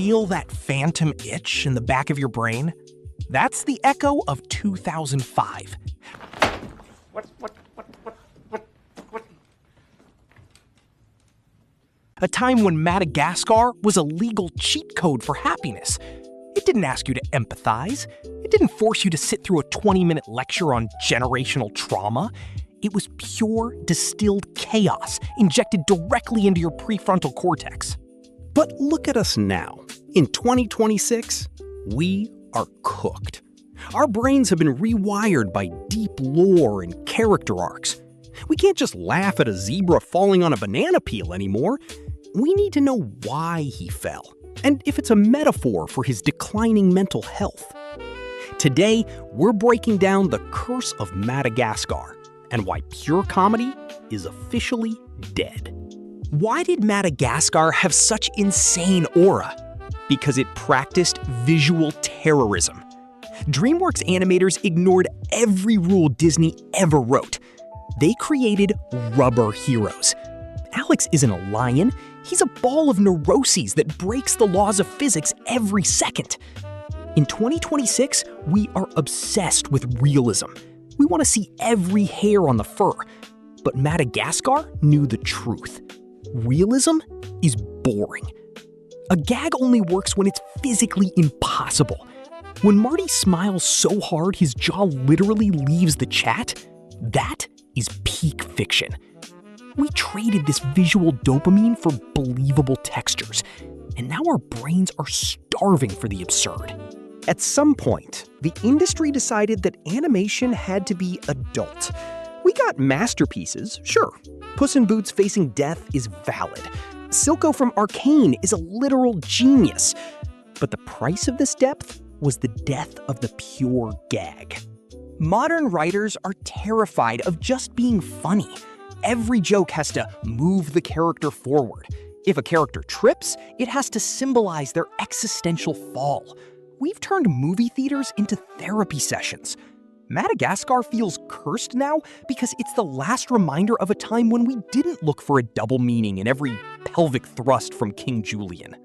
feel that phantom itch in the back of your brain? That's the echo of 2005. What? A time when Madagascar was a legal cheat code for happiness. It didn't ask you to empathize. It didn't force you to sit through a 20-minute lecture on generational trauma. It was pure, distilled chaos injected directly into your prefrontal cortex. But look at us now. In 2026, we are cooked. Our brains have been rewired by deep lore and character arcs. We can't just laugh at a zebra falling on a banana peel anymore. We need to know why he fell, and if it's a metaphor for his declining mental health. Today, we're breaking down the curse of Madagascar and why pure comedy is officially dead. Why did Madagascar have such insane aura? Because it practiced visual terrorism. DreamWorks animators ignored every rule Disney ever wrote. They created rubber heroes. Alex isn't a lion. He's a ball of neuroses that breaks the laws of physics every second. In 2026, we are obsessed with realism. We want to see every hair on the fur. But Madagascar knew the truth. Realism is boring. A gag only works when it's physically impossible. When Marty smiles so hard his jaw literally leaves the chat, that is peak fiction. We traded this visual dopamine for believable textures, and now our brains are starving for the absurd. At some point, the industry decided that animation had to be adult. We got masterpieces, sure. Puss in Boots Facing Death is valid. Silco from Arcane is a literal genius. But the price of this depth was the death of the pure gag. Modern writers are terrified of just being funny. Every joke has to move the character forward. If a character trips, it has to symbolize their existential fall. We've turned movie theaters into therapy sessions. Madagascar feels cursed now because it's the last reminder of a time when we didn't look for a double meaning in every pelvic thrust from King Julien.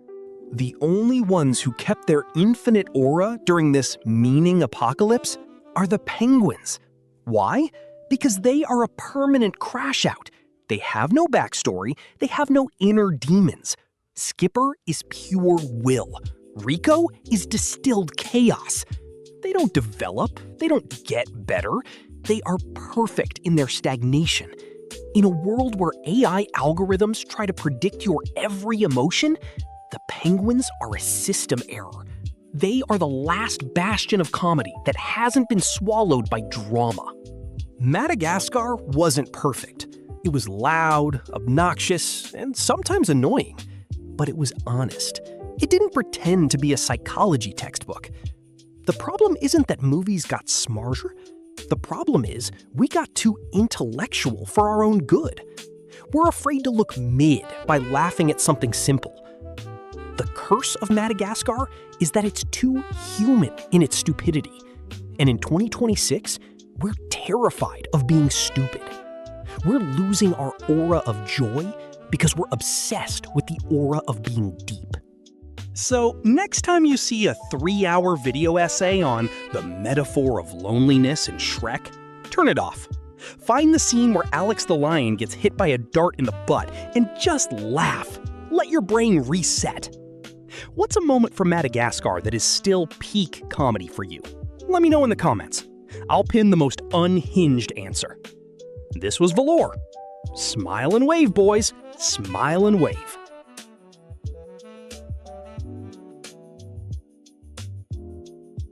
The only ones who kept their infinite aura during this meaning apocalypse are the penguins. Why? Because they are a permanent crash out. They have no backstory, they have no inner demons. Skipper is pure will. Rico is distilled chaos. They don't develop, they don't get better. They are perfect in their stagnation. In a world where AI algorithms try to predict your every emotion, the penguins are a system error. They are the last bastion of comedy that hasn't been swallowed by drama. Madagascar wasn't perfect. It was loud, obnoxious, and sometimes annoying. But it was honest. It didn't pretend to be a psychology textbook. The problem isn't that movies got smarter. The problem is we got too intellectual for our own good. We're afraid to look mid by laughing at something simple. The curse of Madagascar is that it's too human in its stupidity. And in 2026, we're terrified of being stupid. We're losing our aura of joy because we're obsessed with the aura of being deep. So next time you see a 3-hour video essay on the metaphor of loneliness in Shrek, turn it off. Find the scene where Alex the lion gets hit by a dart in the butt and just laugh. Let your brain reset. What's a moment from Madagascar that is still peak comedy for you? Let me know in the comments. I'll pin the most unhinged answer. This was Valor. Smile and wave, boys. Smile and wave.